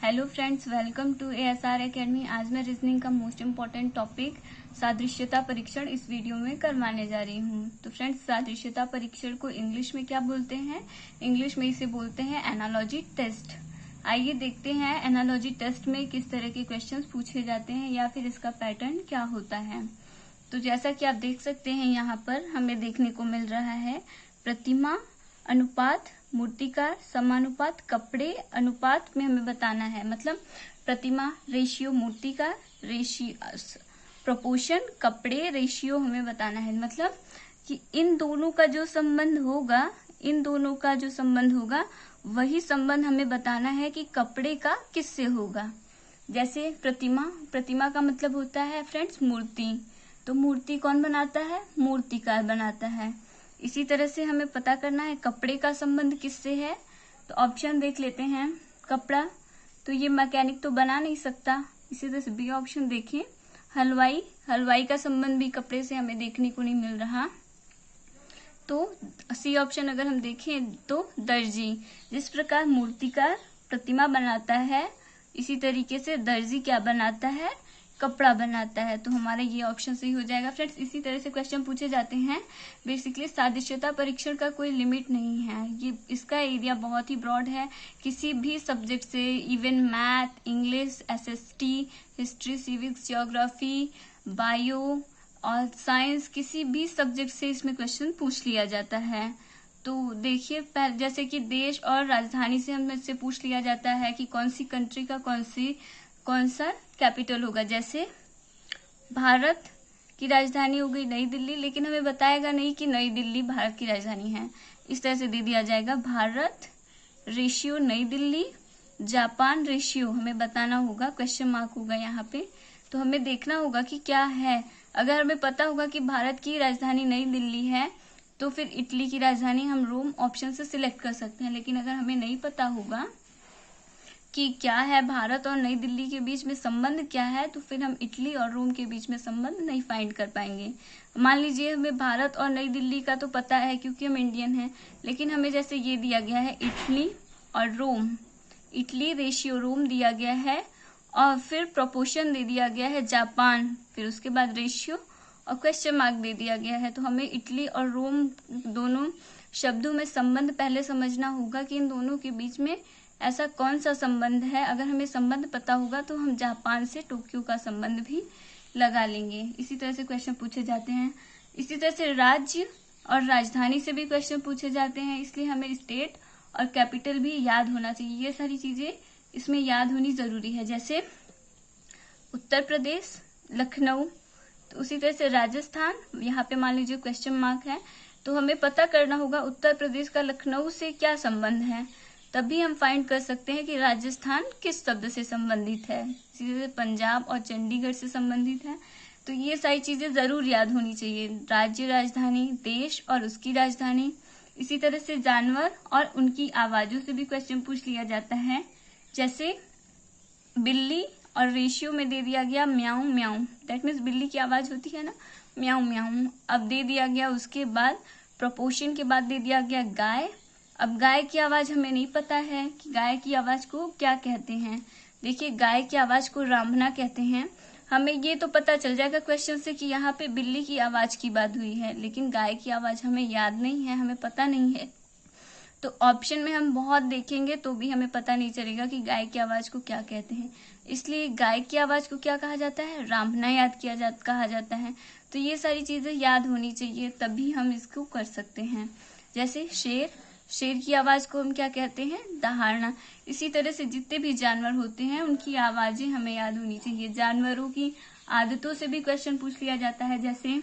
Hello friends, welcome to ASR academy. आज मैं reasoning का मोस्ट इम्पॉर्टेंट टॉपिक सादृश्यता परीक्षण इस वीडियो में करवाने जा रही हूँ। तो फ्रेंड्स, सादृश्यता परीक्षण को इंग्लिश में क्या बोलते हैं? इंग्लिश में इसे बोलते हैं एनालॉजी टेस्ट। आइए देखते हैं एनालॉजी टेस्ट में किस तरह के क्वेश्चंस पूछे जाते हैं या फिर इसका पैटर्न क्या होता है। तो जैसा कि आप देख सकते हैं, यहाँ पर हमें देखने को मिल रहा है प्रतिमा अनुपात मूर्तिकार समानुपात कपड़े अनुपात में हमें बताना है। मतलब प्रतिमा रेशियो मूर्तिकार रेशियो प्रोपोर्शन कपड़े रेशियो हमें बताना है। मतलब कि इन दोनों का जो संबंध होगा वही संबंध हमें बताना है कि कपड़े का किससे होगा। जैसे प्रतिमा का मतलब होता है फ्रेंड्स मूर्ति, तो मूर्ति कौन बनाता है? मूर्तिकार बनाता है। इसी तरह से हमें पता करना है कपड़े का संबंध किससे है। तो ऑप्शन देख लेते हैं। कपड़ा तो ये मैकेनिक तो बना नहीं सकता। इसी तरह से बी ऑप्शन देखें, हलवाई का संबंध भी कपड़े से हमें देखने को नहीं मिल रहा। तो सी ऑप्शन अगर हम देखें तो दर्जी। जिस प्रकार मूर्तिकार प्रतिमा बनाता है, इसी तरीके से दर्जी क्या बनाता है? कपड़ा बनाता है। तो हमारा ये ऑप्शन सही हो जाएगा फ्रेंड्स। इसी तरह से क्वेश्चन पूछे जाते हैं। बेसिकली सादृश्यता परीक्षण का कोई लिमिट नहीं है, ये इसका एरिया बहुत ही ब्रॉड है। किसी भी सब्जेक्ट से, even math, English, SST, history, civics, geography, bio और साइंस, किसी भी सब्जेक्ट से इसमें क्वेश्चन पूछ लिया जाता है। तो देखिए, जैसे कि देश और राजधानी से हमें इससे पूछ लिया जाता है कि कौन सी कंट्री का कौन सा कैपिटल होगा। जैसे भारत की राजधानी हो गई नई दिल्ली, लेकिन हमें बताएगा नहीं कि नई दिल्ली भारत की राजधानी है। इस तरह से दे दिया जाएगा भारत रेशियो नई दिल्ली, जापान रेशियो हमें बताना होगा, क्वेश्चन मार्क होगा यहाँ पे। तो हमें देखना होगा कि क्या है। अगर हमें पता होगा कि भारत की राजधानी नई दिल्ली है तो फिर इटली की राजधानी हम रोम ऑप्शन से सिलेक्ट कर सकते हैं। लेकिन अगर हमें नहीं पता होगा कि क्या है भारत और नई दिल्ली के बीच में संबंध क्या है, तो फिर हम इटली और रोम के बीच में संबंध नहीं फाइंड कर पाएंगे। मान लीजिए हमें भारत और नई दिल्ली का तो पता है क्योंकि हम इंडियन हैं, लेकिन हमें जैसे ये दिया गया है इटली और रोम, इटली रेशियो रोम दिया गया है और फिर प्रोपोर्शन दे दिया गया है जापान, फिर उसके बाद रेशियो और क्वेश्चन मार्क दे दिया गया है। तो हमें इटली और रोम दोनों शब्दों में संबंध पहले समझना होगा कि इन दोनों के बीच में ऐसा कौन सा संबंध है। अगर हमें संबंध पता होगा तो हम जापान से टोक्यो का संबंध भी लगा लेंगे। इसी तरह से क्वेश्चन पूछे जाते हैं। इसी तरह से राज्य और राजधानी से भी क्वेश्चन पूछे जाते हैं, इसलिए हमें स्टेट और कैपिटल भी याद होना चाहिए। ये सारी चीजें इसमें याद होनी जरूरी है। जैसे उत्तर प्रदेश लखनऊ, तो उसी तरह से राजस्थान, यहाँ पे मान लीजिए क्वेश्चन मार्क है, तो हमें पता करना होगा उत्तर प्रदेश का लखनऊ से क्या संबंध है। तभी हम फाइंड कर सकते हैं कि राजस्थान किस शब्द से संबंधित है। इसी तरह से पंजाब और चंडीगढ़ से संबंधित है। तो ये सारी चीजें जरूर याद होनी चाहिए। राज्य राजधानी, देश और उसकी राजधानी। इसी तरह से जानवर और उनकी आवाजों से भी क्वेश्चन पूछ लिया जाता है। जैसे बिल्ली और रेशियो में दे दिया गया म्याऊ म्याऊ, दैट मीन्स बिल्ली की आवाज होती है ना, म्याऊ म्याऊ। अब दे दिया गया उसके बाद प्रोपोर्शन के बाद दे दिया गया गाय। अब गाय की आवाज हमें नहीं पता है कि गाय की आवाज को क्या कहते हैं। देखिए, गाय की आवाज को रांभना कहते हैं। हमें ये तो पता चल जाएगा क्वेश्चन से कि यहाँ पे बिल्ली की आवाज की बात हुई है, लेकिन गाय की आवाज हमें याद नहीं है, हमें पता नहीं है। तो ऑप्शन में हम बहुत देखेंगे तो भी हमें पता नहीं चलेगा कि गाय की आवाज को क्या कहते हैं। इसलिए गाय की आवाज को क्या कहा जाता है? रांभना कहा जाता है। तो ये सारी चीजें याद होनी चाहिए, तभी हम इसको कर सकते हैं। जैसे शेर की आवाज को हम क्या कहते हैं? दहाड़ना। इसी तरह से जितने भी जानवर होते हैं उनकी आवाजें हमें याद होनी चाहिए। जानवरों की आदतों से भी क्वेश्चन पूछ लिया जाता है। जैसे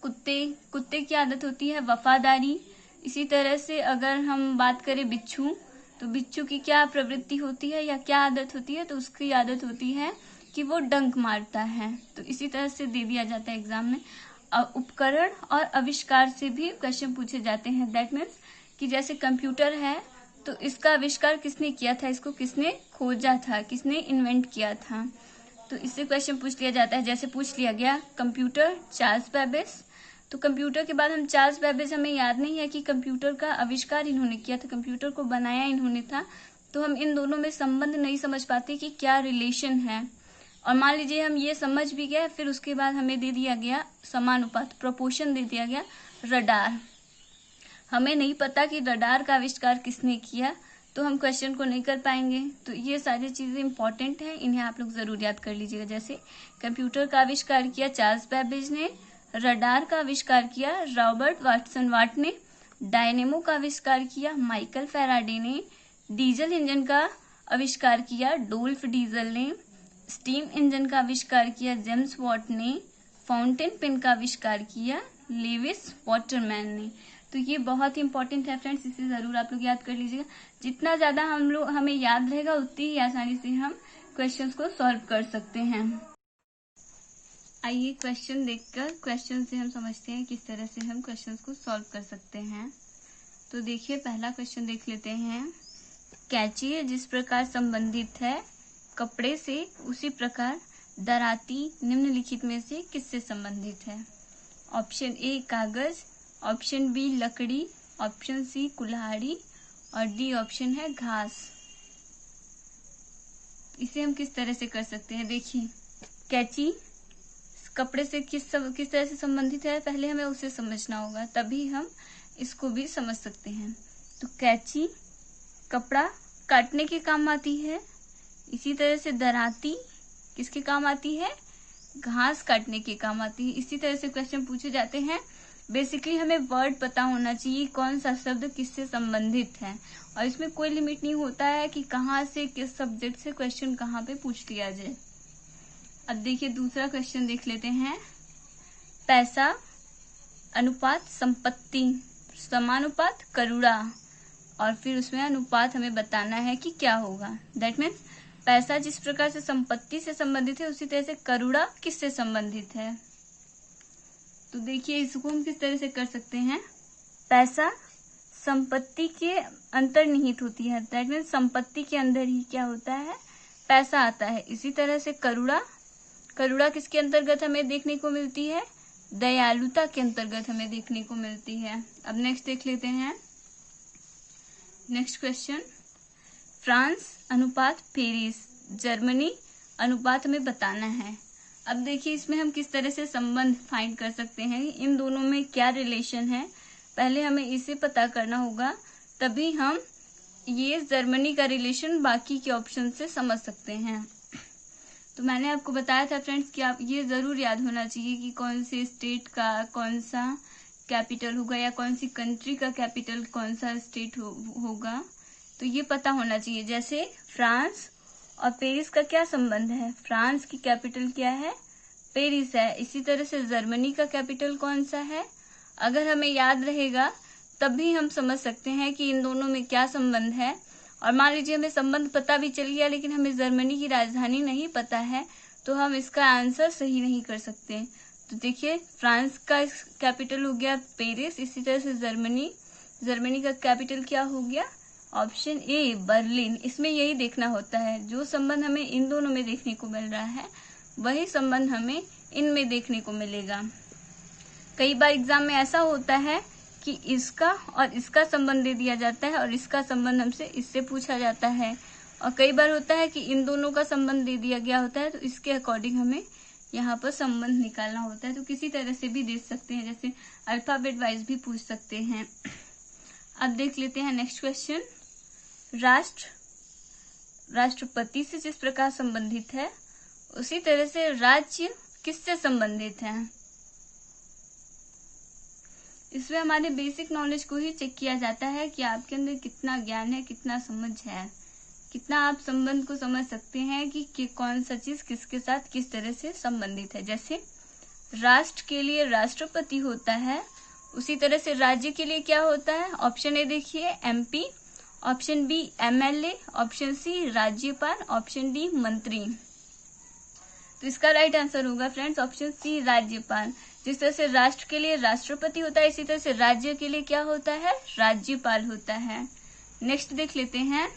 कुत्ते की आदत होती है वफादारी। इसी तरह से अगर हम बात करें बिच्छू, तो बिच्छू की क्या प्रवृत्ति होती है या क्या आदत होती है? तो उसकी आदत होती है कि वो डंक मारता है। तो इसी तरह से दे दिया जाता है एग्जाम में। उपकरण और आविष्कार से भी क्वेश्चन पूछे जाते हैं। दैट मीन्स कि जैसे कंप्यूटर है तो इसका आविष्कार किसने किया था, इसको किसने खोजा था, किसने इन्वेंट किया था। तो इससे क्वेश्चन पूछ लिया जाता है। जैसे पूछ लिया गया कंप्यूटर चार्ल्स बेबेज, तो कंप्यूटर के बाद हम चार्ल्स बेबेज, हमें याद नहीं है कि कंप्यूटर का आविष्कार इन्होंने किया था, कंप्यूटर को बनाया इन्होंने था, तो हम इन दोनों में संबंध नहीं समझ पाते कि क्या रिलेशन है। और मान लीजिए हम ये समझ भी गए, फिर उसके बाद हमें दे दिया गया समानुपात, प्रोपोर्शन दे दिया गया रडार, हमें नहीं पता कि रडार का आविष्कार किसने किया, तो हम क्वेश्चन को नहीं कर पाएंगे। तो ये सारी चीजें इंपॉर्टेंट हैं, इन्हें आप लोग जरूर याद कर लीजिएगा। जैसे कंप्यूटर का आविष्कार किया चार्ल्स बैबेज ने, रडार का आविष्कार किया रॉबर्ट वाटसन वाट ने, डायनेमो का आविष्कार किया माइकल फैराडे ने, डीजल इंजन का आविष्कार किया डोल्फ डीजल ने, स्टीम इंजन का आविष्कार किया जेम्स वॉट ने, फाउंटेन पेन का आविष्कार किया लेविस वाटरमैन ने। तो ये बहुत ही इंपॉर्टेंट है फ्रेंड्स, इसे जरूर आप लोग याद कर लीजिएगा। जितना ज्यादा हमें याद रहेगा उतनी ही आसानी से हम क्वेश्चंस को सॉल्व कर सकते हैं। आइए क्वेश्चन देखकर क्वेश्चन से हम समझते हैं किस तरह से हम क्वेश्चंस को सॉल्व कर सकते हैं। तो देखिए पहला क्वेश्चन देख लेते हैं। कैंची जिस प्रकार संबंधित है कपड़े से, उसी प्रकार दराती निम्नलिखित में से किससे संबंधित है? ऑप्शन ए कागज, ऑप्शन बी लकड़ी, ऑप्शन सी कुल्हाड़ी और डी ऑप्शन है घास। इसे हम किस तरह से कर सकते हैं? देखिए कैंची कपड़े से किस तरह से संबंधित है, पहले हमें उसे समझना होगा, तभी हम इसको भी समझ सकते हैं। तो कैंची कपड़ा काटने के काम आती है, इसी तरह से दराती किसके काम आती है? घास काटने के काम आती है। इसी तरह से क्वेश्चन पूछे जाते हैं। बेसिकली हमें वर्ड पता होना चाहिए कौन सा शब्द किससे संबंधित है, और इसमें कोई लिमिट नहीं होता है कि कहाँ से किस सब्जेक्ट से क्वेश्चन कहाँ पे पूछ लिया जाए। अब देखिए दूसरा क्वेश्चन देख लेते हैं। पैसा अनुपात संपत्ति समानुपात करोड़ा, और फिर उसमें अनुपात हमें बताना है कि क्या होगा। दैट मीन्स पैसा जिस प्रकार से संपत्ति से संबंधित है, उसी तरह से करोड़ा किससे संबंधित है? तो देखिए इसको हम किस तरह से कर सकते हैं। पैसा संपत्ति के अंतर्निहित होती है, दैट मीन्स संपत्ति के अंदर ही क्या होता है? पैसा आता है। इसी तरह से करुणा किसके अंतर्गत हमें देखने को मिलती है? दयालुता के अंतर्गत हमें देखने को मिलती है। अब नेक्स्ट देख लेते हैं। नेक्स्ट क्वेश्चन, फ्रांस अनुपात पेरिस, जर्मनी अनुपात हमें बताना है। अब देखिए इसमें हम किस तरह से संबंध फाइंड कर सकते हैं, इन दोनों में क्या रिलेशन है, पहले हमें इसे पता करना होगा, तभी हम ये जर्मनी का रिलेशन बाकी के ऑप्शन से समझ सकते हैं। तो मैंने आपको बताया था फ्रेंड्स कि आप ये जरूर याद होना चाहिए कि कौन से स्टेट का कौन सा कैपिटल होगा, या कौन सी कंट्री का कैपिटल कौन सा स्टेट होगा, तो ये पता होना चाहिए। जैसे फ्रांस और पेरिस का क्या संबंध है? फ्रांस की कैपिटल क्या है? पेरिस है। इसी तरह से जर्मनी का कैपिटल कौन सा है? अगर हमें याद रहेगा तभी हम समझ सकते हैं कि इन दोनों में क्या संबंध है। और मान लीजिए हमें संबंध पता भी चल गया, लेकिन हमें जर्मनी की राजधानी नहीं पता है, तो हम इसका आंसर सही नहीं कर सकते। तो देखिए फ्रांस का कैपिटल हो गया पेरिस, इसी तरह से जर्मनी का कैपिटल क्या हो गया? Option A Berlin. इसमें यही देखना होता है, जो संबंध हमें इन दोनों में देखने को मिल रहा है वही संबंध हमें इनमें देखने को मिलेगा। कई बार एग्जाम में ऐसा होता है कि इसका और इसका संबंध दे दिया जाता है और इसका संबंध हमसे इससे पूछा जाता है, और कई बार होता है कि इन दोनों का संबंध दे दिया गया होता है, तो इसके अकॉर्डिंग हमें यहाँ पर संबंध निकालना होता है। तो किसी तरह से भी दे सकते हैं, जैसे अल्फाबेट वाइज भी पूछ सकते हैं। अब देख लेते हैं नेक्स्ट क्वेश्चन। राष्ट्रपति से जिस प्रकार संबंधित है, उसी तरह से राज्य किससे संबंधित है? इसमें हमारे बेसिक नॉलेज को ही चेक किया जाता है कि आपके अंदर कितना ज्ञान है, कितना समझ है, कितना आप संबंध को समझ सकते हैं कि कौन सा चीज किसके साथ किस तरह से संबंधित है। जैसे राष्ट्र के लिए राष्ट्रपति होता है, उसी तरह से राज्य के लिए क्या होता है? ऑप्शन ए देखिए MP, option B MLA, option C राज्यपाल, ऑप्शन डी मंत्री। तो इसका राइट आंसर होगा फ्रेंड्स ऑप्शन सी राज्यपाल। जिस तरह से राष्ट्र के लिए राष्ट्रपति होता है, इसी तरह से राज्य के लिए क्या होता है? राज्यपाल होता है। नेक्स्ट देख लेते हैं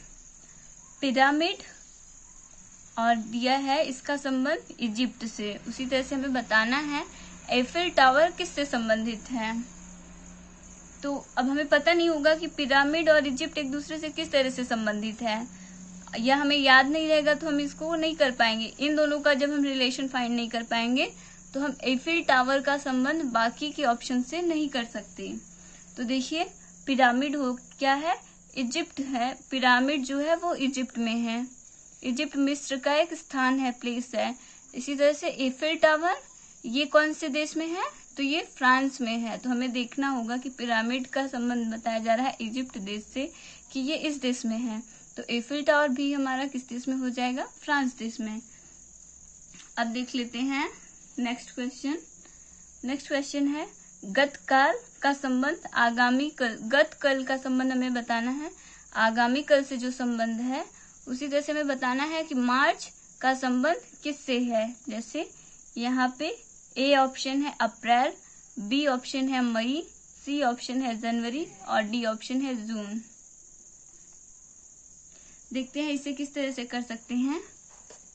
पिरामिड, और दिया है इसका संबंध इजिप्ट से, उसी तरह से हमें बताना है एफिल टावर किससे संबंधित है। तो अब हमें पता नहीं होगा कि पिरामिड और इजिप्ट एक दूसरे से किस तरह से संबंधित है, या हमें याद नहीं रहेगा तो हम इसको नहीं कर पाएंगे। इन दोनों का जब हम रिलेशन फाइंड नहीं कर पाएंगे तो हम एफिल टावर का संबंध बाकी के ऑप्शन से नहीं कर सकते। तो देखिए पिरामिड हो क्या है, इजिप्ट है। पिरामिड जो है वो इजिप्ट में है। इजिप्ट मिस्र का एक स्थान है, प्लेस है। इसी तरह से एफिल टावर ये कौन से देश में है, तो ये फ्रांस में है। तो हमें देखना होगा कि पिरामिड का संबंध बताया जा रहा है इजिप्ट देश से कि ये इस देश में है। तो एफिल टावर भी हमारा किस देश में हो जाएगा, फ्रांस देश में। अब देख लेते हैं नेक्स्ट क्वेश्चन। नेक्स्ट क्वेश्चन है गतकाल का संबंध आगामी कल। गतकाल का संबंध हमें बताना है आगामी कल से जो संबंध है। उसी तरह से हमें बताना है कि मार्च का संबंध किससे है। जैसे यहाँ पे ए ऑप्शन है अप्रैल, बी ऑप्शन है मई, सी ऑप्शन है जनवरी और डी ऑप्शन है जून। देखते हैं इसे किस तरह से कर सकते हैं।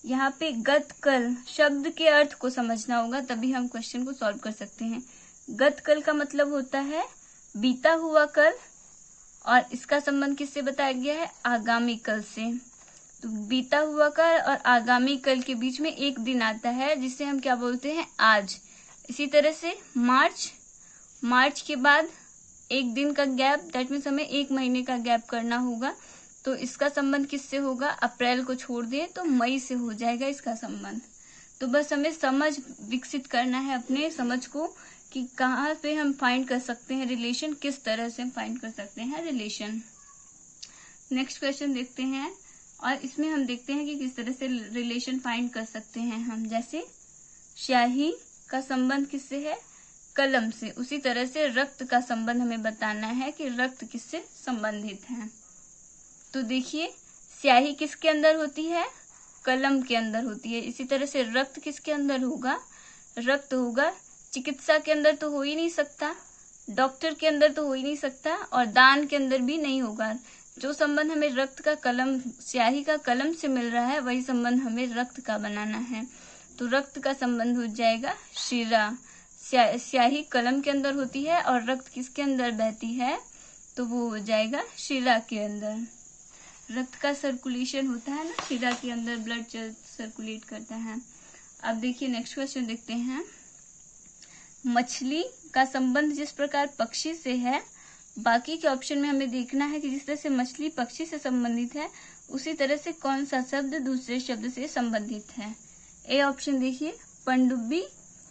यहाँ पे गतकल शब्द के अर्थ को समझना होगा, तभी हम क्वेश्चन को सॉल्व कर सकते हैं। गतकल का मतलब होता है बीता हुआ कल, और इसका संबंध किससे बताया गया है, आगामी कल से। तो बीता हुआ कल और आगामी कल के बीच में एक दिन आता है जिसे हम क्या बोलते हैं, आज। इसी तरह से मार्च के बाद एक दिन का गैप, दैट मीन्स हमें एक महीने का गैप करना होगा। तो इसका संबंध किससे होगा, अप्रैल को छोड़ दें तो मई से हो जाएगा इसका संबंध। तो बस हमें समझ विकसित करना है अपने समझ को कि कहाँ पे हम फाइंड कर सकते हैं रिलेशन, किस तरह से हम फाइंड कर सकते हैं रिलेशन। नेक्स्ट क्वेश्चन देखते हैं और इसमें हम देखते हैं कि किस तरह से रिलेशन फाइंड कर सकते हैं हम। जैसे स्याही का संबंध किससे है, कलम से। उसी तरह से रक्त का संबंध हमें बताना है कि रक्त किससे संबंधित है। तो देखिए स्याही किसके अंदर होती है, कलम के अंदर होती है। इसी तरह से रक्त किसके अंदर होगा, रक्त होगा चिकित्सा के अंदर तो हो ही नहीं सकता, डॉक्टर के अंदर तो हो ही नहीं सकता, और दान के अंदर भी नहीं होगा। जो संबंध हमें रक्त का कलम, स्याही का कलम से मिल रहा है, वही संबंध हमें रक्त का बनाना है। तो रक्त का संबंध हो जाएगा शिरा। स्याही कलम के अंदर होती है और रक्त किसके अंदर बहती है, तो वो हो जाएगा शिरा के अंदर। रक्त का सर्कुलेशन होता है ना, शिरा के अंदर ब्लड सर्कुलेट करता है। अब देखिए नेक्स्ट क्वेश्चन देखते हैं। मछली का संबंध जिस प्रकार पक्षी से है, बाकी के ऑप्शन में हमें देखना है कि जिस तरह से मछली पक्षी से संबंधित है, उसी तरह से कौन सा शब्द दूसरे शब्द से संबंधित है। ए ऑप्शन देखिए पनडुब्बी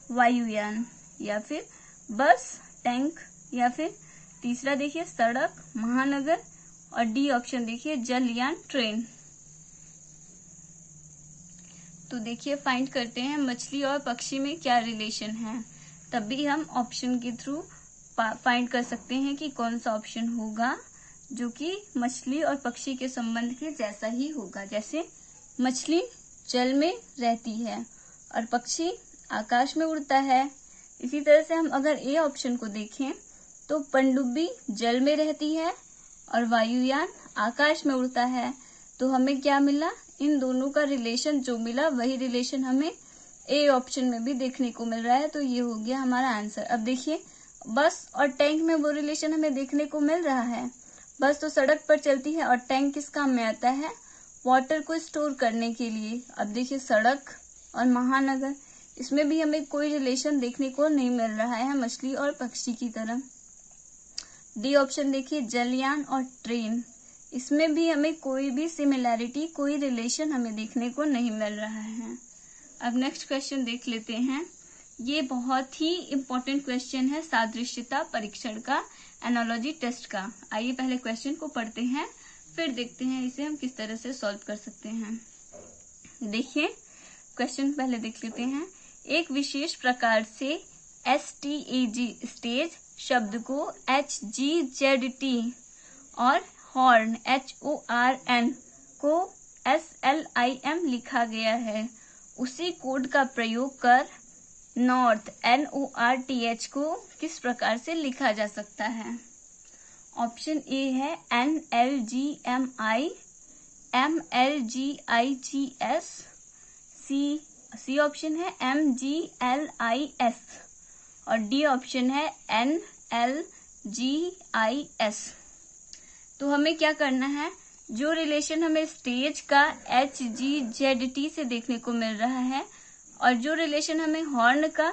वायुयान, या फिर बस टैंक, या फिर तीसरा देखिए सड़क महानगर, और डी ऑप्शन देखिए जलयान ट्रेन। तो देखिए फाइंड करते हैं मछली और पक्षी में क्या रिलेशन है, तभी हम ऑप्शन के थ्रू फाइंड कर सकते हैं कि कौन सा ऑप्शन होगा जो कि मछली और पक्षी के संबंध के जैसा ही होगा। जैसे मछली जल में रहती है और पक्षी आकाश में उड़ता है। इसी तरह से हम अगर ए ऑप्शन को देखें तो पनडुब्बी जल में रहती है और वायुयान आकाश में उड़ता है। तो हमें क्या मिला, इन दोनों का रिलेशन जो मिला वही रिलेशन हमें ए ऑप्शन में भी देखने को मिल रहा है। तो ये हो गया हमारा आंसर। अब देखिए बस और टैंक में वो रिलेशन हमें देखने को मिल रहा है। बस तो सड़क पर चलती है और टैंक किस काम में आता है, वाटर को स्टोर करने के लिए। अब देखिए सड़क और महानगर, इसमें भी हमें कोई रिलेशन देखने को नहीं मिल रहा है मछली और पक्षी की तरह। डी ऑप्शन देखिए जलयान और ट्रेन, इसमें भी हमें कोई भी सिमिलैरिटी, कोई रिलेशन हमें देखने को नहीं मिल रहा है। अब नेक्स्ट क्वेश्चन देख लेते हैं। ये बहुत ही इम्पोर्टेंट क्वेश्चन है सादृश्यता परीक्षण का, एनालॉजी टेस्ट का। आइए पहले क्वेश्चन को पढ़ते हैं, फिर देखते हैं इसे हम किस तरह से सॉल्व कर सकते हैं। देखिए क्वेश्चन पहले देख लेते हैं। एक विशेष प्रकार से STAG स्टेज शब्द को HGZT और हॉर्न HORN को SLIM लिखा गया है। उसी कोड का प्रयोग कर नॉर्थ NORTH को किस प्रकार से लिखा जा सकता है। ऑप्शन ए है NLGMI, MLGIGS, सी ऑप्शन है MGLIS और डी ऑप्शन है NLGIS। तो हमें क्या करना है, जो रिलेशन हमें स्टेज का HGZT से देखने को मिल रहा है और जो रिलेशन हमें हॉर्न का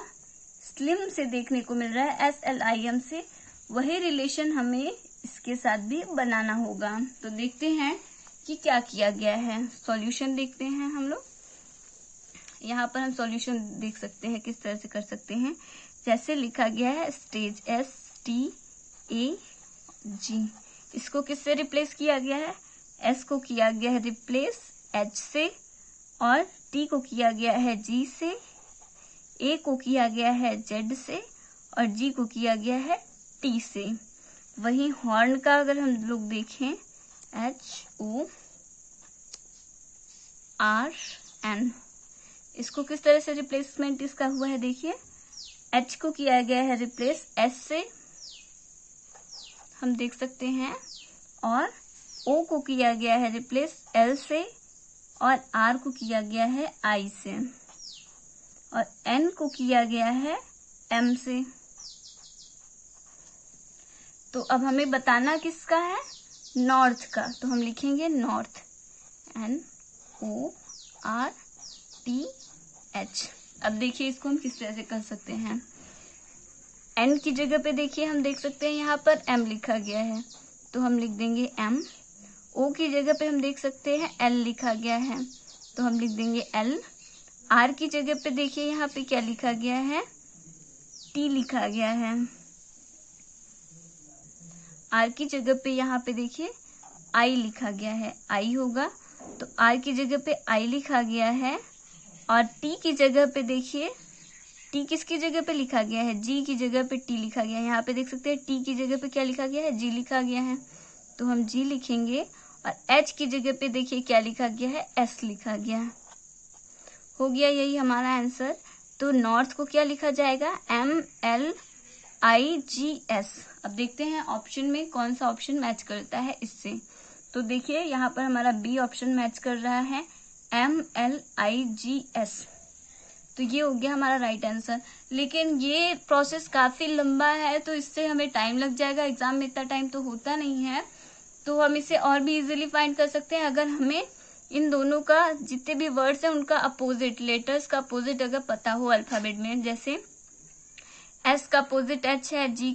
स्लिम से देखने को मिल रहा है SLIM से, वही रिलेशन हमें इसके साथ भी बनाना होगा। तो देखते हैं कि क्या किया गया है। सॉल्यूशन देखते हैं हम लोग। यहाँ पर हम सॉल्यूशन देख सकते हैं किस तरह से कर सकते हैं। जैसे लिखा गया है स्टेज STAG, इसको किससे रिप्लेस किया गया है? S को किया गया है रिप्लेस H से, और T को किया गया है G से, A को किया गया है Z से, और G को किया गया है T से। वहीं हॉर्न का अगर हम लोग देखें HORN, इसको किस तरह से रिप्लेसमेंट इसका हुआ है? देखिए, H को किया गया है रिप्लेस S से, हम देख सकते हैं, और O को किया गया है रिप्लेस L से, और R को किया गया है I से, और N को किया गया है M से। तो अब हमें बताना किसका है? नॉर्थ का। तो हम लिखेंगे नॉर्थ, NORTH। अब देखिए इसको हम किस तरह से कर सकते हैं। N की जगह पे देखिए हम देख सकते हैं यहाँ पर M लिखा गया है, तो हम लिख देंगे M। O की जगह पे हम देख सकते हैं L लिखा गया है, तो हम लिख देंगे L। R की जगह पे देखिए यहाँ पे क्या लिखा गया है? T लिखा गया है। R की जगह पे यहाँ पे देखिए I लिखा गया है, I होगा, तो R की जगह पे I लिखा गया है, और T की जगह पे देखिए T किसकी जगह पे लिखा गया है? G की जगह पे T लिखा गया है। यहाँ पे देख सकते हैं T की जगह पे क्या लिखा गया है? G लिखा गया है, तो हम G लिखेंगे। और H की जगह पे देखिए क्या लिखा गया है? S लिखा गया है। हो गया यही हमारा आंसर। तो नॉर्थ को क्या लिखा जाएगा? MLIGS। अब देखते हैं ऑप्शन में कौन सा ऑप्शन मैच करता है इससे। तो देखिए यहाँ पर हमारा बी ऑप्शन मैच कर रहा है, MLIGS। तो ये हो गया हमारा राइट आंसर। लेकिन ये प्रोसेस काफी लंबा है, तो इससे हमें टाइम लग जाएगा। एग्जाम में इतना टाइम तो होता नहीं है, तो हम इसे और भी इजीली फाइंड कर सकते हैं अगर हमें इन दोनों का जितने भी वर्ड्स हैं उनका अपोजिट, लेटर्स का अपोजिट अगर पता हो अल्फाबेट में। जैसे S का अपोजिट H है, T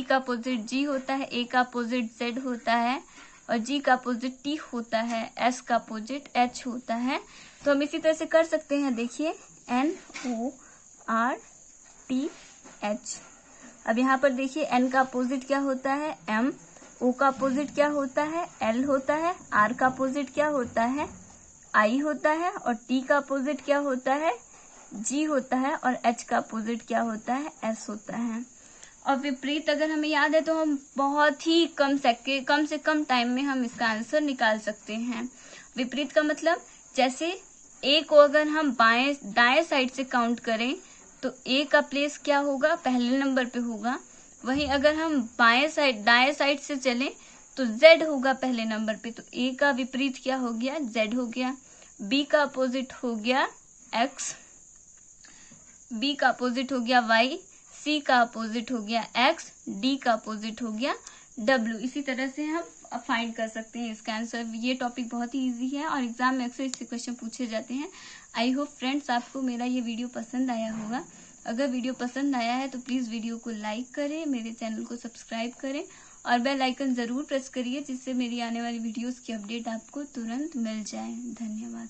का अपोजिट G होता है, A का अपोजिट Z होता है, और G का अपोजिट T होता है, S का अपोजिट H होता है। तो हम इसी तरह से कर सकते हैं। देखिए NORTH। अब यहाँ पर देखिए N का अपोजिट क्या होता है? M। O का अपोजिट क्या होता है? L होता है। R का अपोजिट क्या होता है? I होता है। और T का अपोजिट क्या होता है? G होता है। और H का अपोजिट क्या होता है? S होता है। और विपरीत अगर हमें याद है तो हम बहुत ही कम से कम टाइम में हम इसका आंसर निकाल सकते हैं। विपरीत का मतलब, जैसे A को अगर हम दाएं साइड से काउंट करें तो A का प्लेस क्या होगा? पहले नंबर पे होगा। वहीं अगर हम दाएं साइड से चलें तो Z होगा पहले नंबर पे। तो A का विपरीत क्या हो गया? Z हो गया। B का अपोजिट हो गया X, B का अपोजिट हो गया Y, C का अपोजिट हो गया X, D का अपोजिट हो गया W। इसी तरह से हम फाइंड कर सकते हैं इसका आंसर। ये टॉपिक बहुत ही इजी है और एग्जाम में अक्सर इससे क्वेश्चन पूछे जाते हैं। आई होप फ्रेंड्स आपको मेरा ये वीडियो पसंद आया होगा। अगर वीडियो पसंद आया है तो प्लीज वीडियो को लाइक करें, मेरे चैनल को सब्सक्राइब करें और बेल आइकन जरूर प्रेस करिए, जिससे मेरी आने वाली वीडियोस की अपडेट आपको तुरंत मिल जाए। धन्यवाद।